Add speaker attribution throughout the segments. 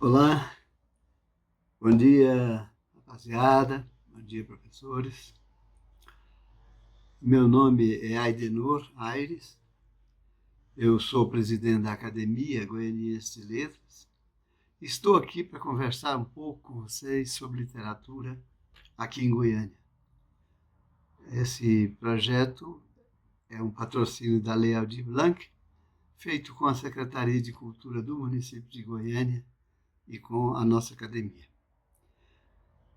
Speaker 1: Olá, bom dia, rapaziada, bom dia, professores. Meu nome é Aidenor Aires, eu sou presidente da Academia Goianiense de Letras. Estou aqui para conversar um pouco com vocês sobre literatura aqui em Goiânia. Esse projeto é um patrocínio da Lei Aldir Blanc, feito com a Secretaria de Cultura do município de Goiânia e com a nossa academia.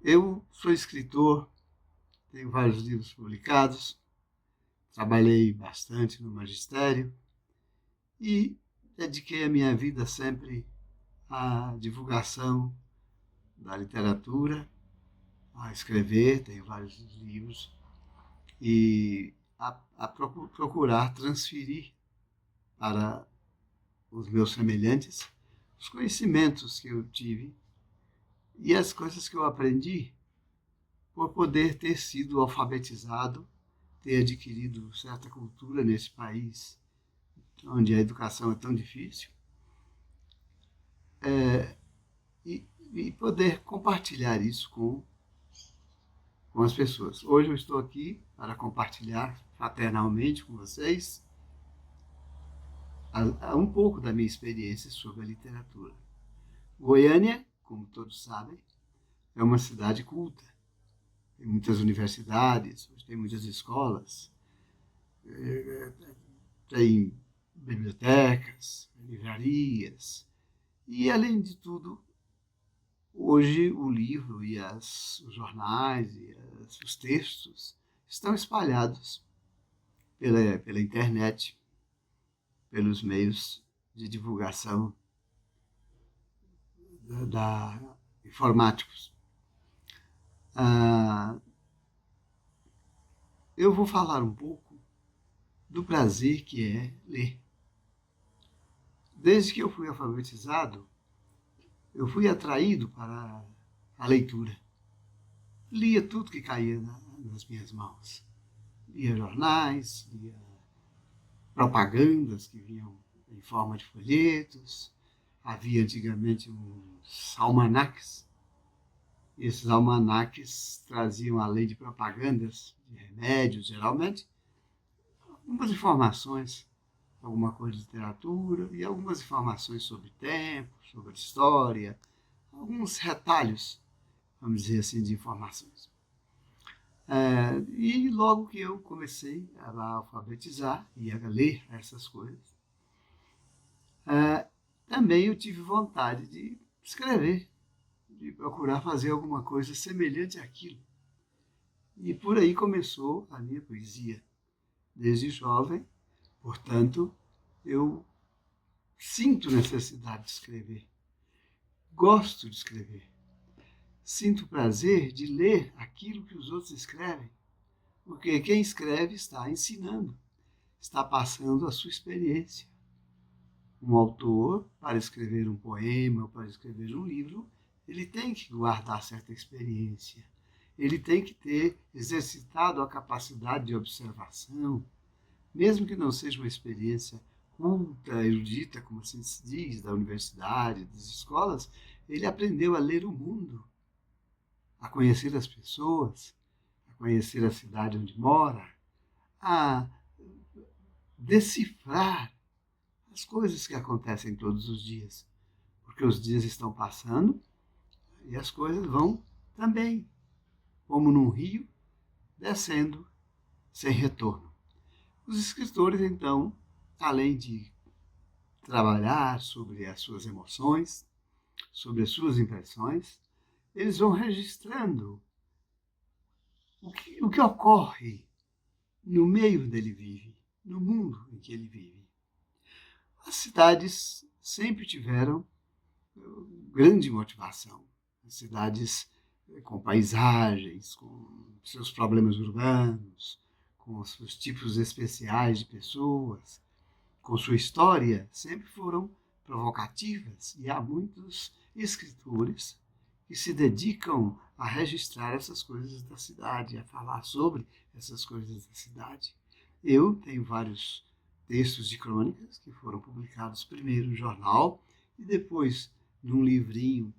Speaker 1: Eu sou escritor, tenho vários livros publicados, trabalhei bastante no magistério e dediquei a minha vida sempre à divulgação da literatura, a escrever, tenho vários livros, e a procurar transferir para os meus semelhantes os conhecimentos que eu tive e as coisas que eu aprendi por poder ter sido alfabetizado, ter adquirido certa cultura nesse país onde a educação é tão difícil, e poder compartilhar isso com as pessoas. Hoje eu estou aqui para compartilhar fraternalmente com vocês um pouco da minha experiência sobre a literatura. Goiânia, como todos sabem, é uma cidade culta. Tem muitas universidades, tem muitas escolas, tem bibliotecas, livrarias, e, além de tudo, hoje o livro e os jornais e os textos estão espalhados pela internet, pelos meios de divulgação informáticos. Eu vou falar um pouco do prazer que é ler. Desde que eu fui alfabetizado, eu fui atraído para a leitura. Lia tudo que caía nas minhas mãos. Lia jornais, lia propagandas que vinham em forma de folhetos. Havia antigamente uns almanaques. Esses almanaques traziam, além de propagandas de remédios, geralmente, algumas informações, alguma coisa de literatura e algumas informações sobre tempo, sobre história, alguns retalhos, vamos dizer assim, de informações. E logo que eu comecei a alfabetizar e a ler essas coisas, também eu tive vontade de escrever, de procurar fazer alguma coisa semelhante àquilo. E por aí começou a minha poesia. Desde jovem, portanto, eu sinto necessidade de escrever. Gosto de escrever. Sinto prazer de ler aquilo que os outros escrevem, porque quem escreve está ensinando, está passando a sua experiência. Um autor, para escrever um poema ou para escrever um livro, ele tem que guardar certa experiência, ele tem que ter exercitado a capacidade de observação, mesmo que não seja uma experiência culta, erudita, como assim se diz, da universidade, das escolas, ele aprendeu a ler o mundo, a conhecer as pessoas, a conhecer a cidade onde mora, a decifrar as coisas que acontecem todos os dias, porque os dias estão passando e as coisas vão também, como num rio, descendo sem retorno. Os escritores, então, além de trabalhar sobre as suas emoções, sobre as suas impressões, eles vão registrando o que ocorre no meio onde ele vive, no mundo em que ele vive. As cidades sempre tiveram grande motivação. As cidades com paisagens, com seus problemas urbanos, com os seus tipos especiais de pessoas, com sua história, sempre foram provocativas. E há muitos escritores que se dedicam a registrar essas coisas da cidade, a falar sobre essas coisas da cidade. Eu tenho vários textos de crônicas que foram publicados primeiro no jornal e depois num livrinho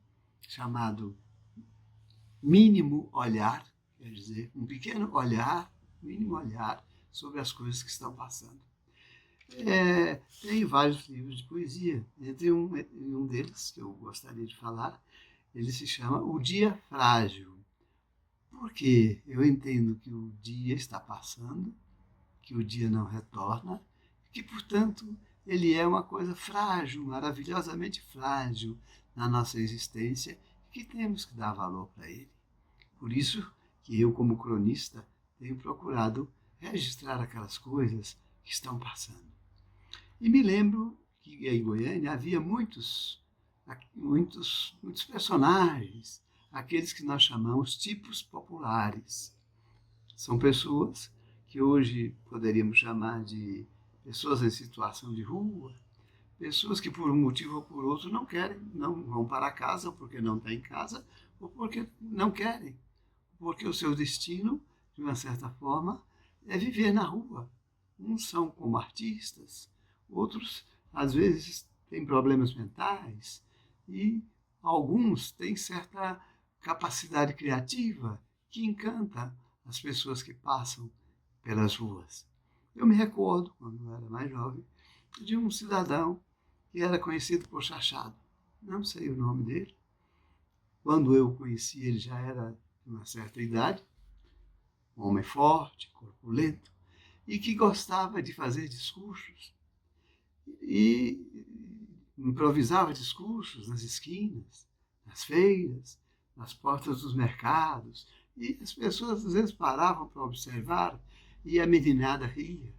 Speaker 1: chamado Mínimo Olhar, quer dizer, um pequeno olhar, mínimo olhar sobre as coisas que estão passando. Tem vários livros de poesia, entre um deles, que eu gostaria de falar, ele se chama O Dia Frágil, porque eu entendo que o dia está passando, que o dia não retorna, que, portanto, ele é uma coisa frágil, maravilhosamente frágil na nossa existência, que temos que dar valor para ele. Por isso que eu, como cronista, tenho procurado registrar aquelas coisas que estão passando. E me lembro que em Goiânia havia muitos personagens, aqueles que nós chamamos tipos populares. São pessoas que hoje poderíamos chamar de pessoas em situação de rua, pessoas que por um motivo ou por outro não vão para casa, ou porque não têm casa, ou porque não querem, porque o seu destino, de uma certa forma, é viver na rua. Uns são como artistas, outros, às vezes, têm problemas mentais, e alguns têm certa capacidade criativa que encanta as pessoas que passam pelas ruas. Eu me recordo, quando eu era mais jovem, de um cidadão que era conhecido por Chachado. Não sei o nome dele. Quando eu o conheci, ele já era de uma certa idade, um homem forte, corpulento, e que gostava de fazer discursos. E improvisava discursos nas esquinas, nas feiras, nas portas dos mercados, e as pessoas às vezes paravam para observar e a meninada ria,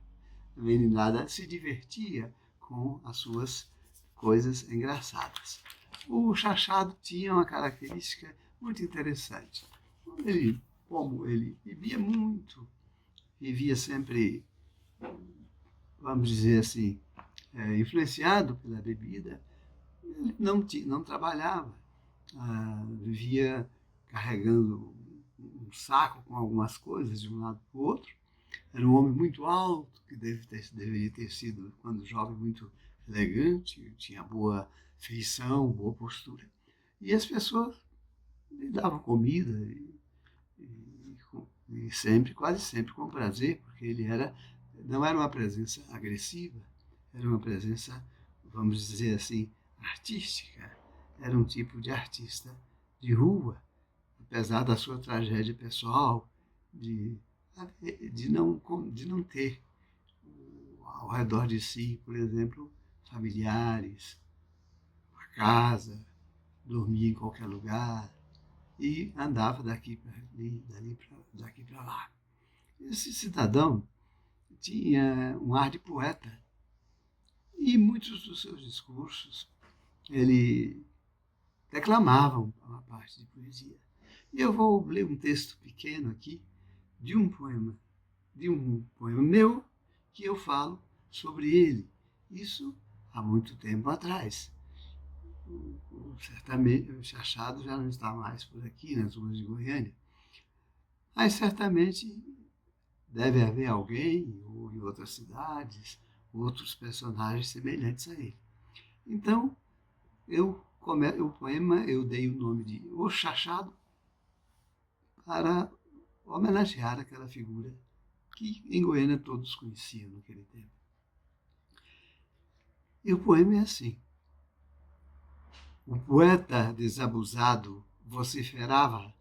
Speaker 1: a meninada se divertia com as suas coisas engraçadas. O Chachado tinha uma característica muito interessante. Como ele bebia muito, vivia sempre, vamos dizer assim, influenciado pela bebida, ele não trabalhava, vivia carregando um saco com algumas coisas de um lado para o outro. Era um homem muito alto, que deveria ter sido, quando jovem, muito elegante, tinha boa feição, boa postura. E as pessoas lhe davam comida e sempre, quase sempre com prazer, porque ele não era uma presença agressiva, era uma presença, vamos dizer assim, artística. Era um tipo de artista de rua, apesar da sua tragédia pessoal, de não ter ao redor de si, por exemplo, familiares, uma casa, dormia em qualquer lugar e andava daqui para ali, daqui para lá. Esse cidadão tinha um ar de poeta e muitos dos seus discursos ele declamava uma parte de poesia. E eu vou ler um texto pequeno aqui de um poema meu que eu falo sobre ele. Isso há muito tempo atrás. Certamente o Chachado já não está mais por aqui, nas ruas de Goiânia, mas certamente deve haver alguém, ou em outras cidades, outros personagens semelhantes a ele. Então, o poema eu dei o nome de O Chachado para homenagear aquela figura que em Goiânia todos conheciam naquele tempo. E o poema é assim. O poeta desabusado vociferava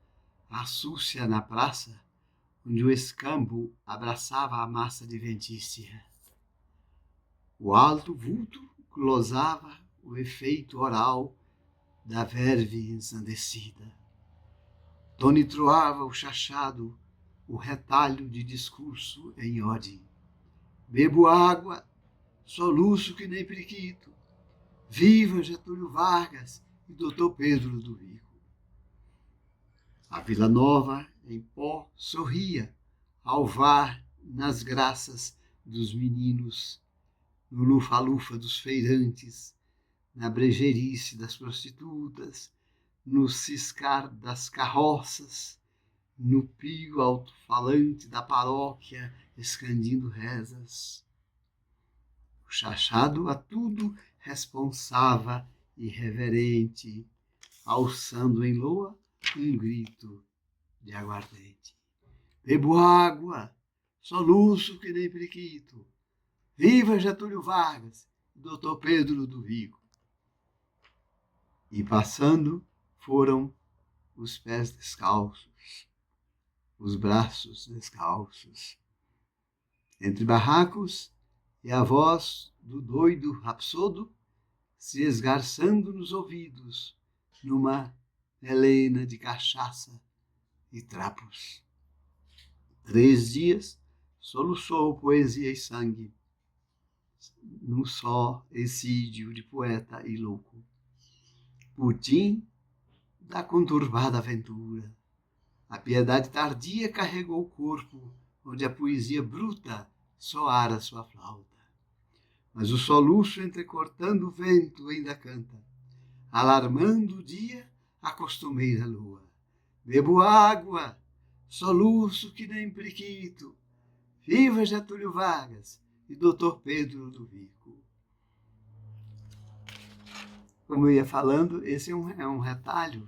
Speaker 1: a súcia na praça, onde o escambo abraçava a massa adventícia. O alto vulto glosava o efeito oral da verve ensandecida. Tonitruava o chachado, o retalho de discurso em ode. Bebo água, soluço que nem periquito. Viva Getúlio Vargas e Dr. Pedro do Vico. A Vila Nova, em pó, sorria ao var nas graças dos meninos, no lufa-lufa dos feirantes, na brejerice das prostitutas, no ciscar das carroças, no pio alto-falante da paróquia, escandindo rezas. O Chachado a tudo responsava irreverente, alçando em loa um grito de aguardente. Bebo água, soluço que nem periquito. Viva Getúlio Vargas, Dr. Pedro do Vigo. E passando foram os pés descalços, os braços descalços. Entre barracos e a voz do doido rapsodo se esgarçando nos ouvidos numa melena de cachaça e trapos. 3 dias soluçou poesia e sangue num só exídio de poeta e louco. Putim da conturbada aventura. A piedade tardia carregou o corpo, onde a poesia bruta soara sua flauta. Mas o soluço entrecortando o vento ainda canta, alarmando o dia a costumeira lua. Bebo água, soluço que nem periquito. Viva Getúlio Vargas e Dr. Pedro do Vigo. Como eu ia falando, esse é um retalho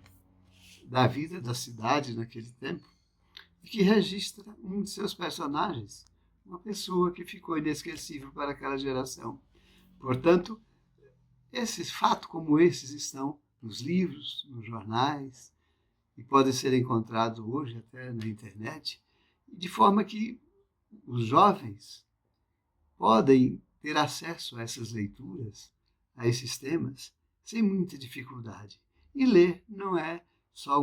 Speaker 1: da vida da cidade naquele tempo, e que registra um de seus personagens, uma pessoa que ficou inesquecível para aquela geração. Portanto, esses fatos como esses estão nos livros, nos jornais, e podem ser encontrados hoje até na internet, de forma que os jovens podem ter acesso a essas leituras, a esses temas, sem muita dificuldade. E ler não é só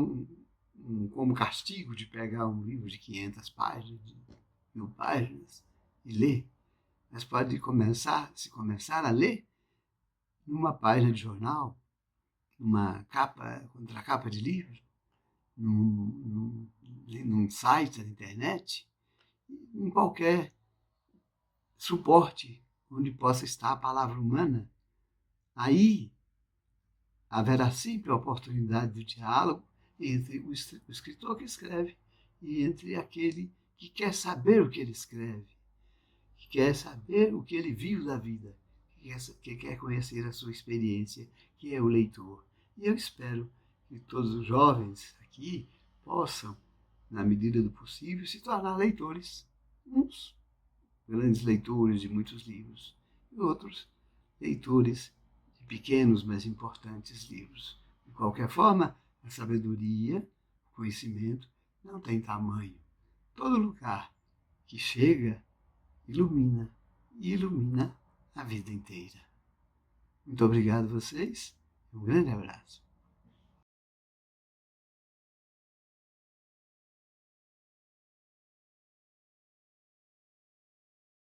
Speaker 1: como castigo de pegar um livro de 500 páginas, de 1000 páginas, e ler, mas pode se começar a ler numa página de jornal, numa contracapa de livro, num site da internet, em qualquer suporte onde possa estar a palavra humana. Aí haverá sempre a oportunidade do diálogo entre o escritor que escreve e entre aquele que quer saber o que ele escreve, que quer saber o que ele viu da vida, que quer conhecer a sua experiência, que é o leitor. E eu espero que todos os jovens aqui possam, na medida do possível, se tornar leitores. Uns grandes leitores de muitos livros e outros leitores de pequenos, mas importantes livros. De qualquer forma, a sabedoria, o conhecimento, não tem tamanho. Todo lugar que chega, ilumina e ilumina a vida inteira. Muito obrigado a vocês. Um grande abraço.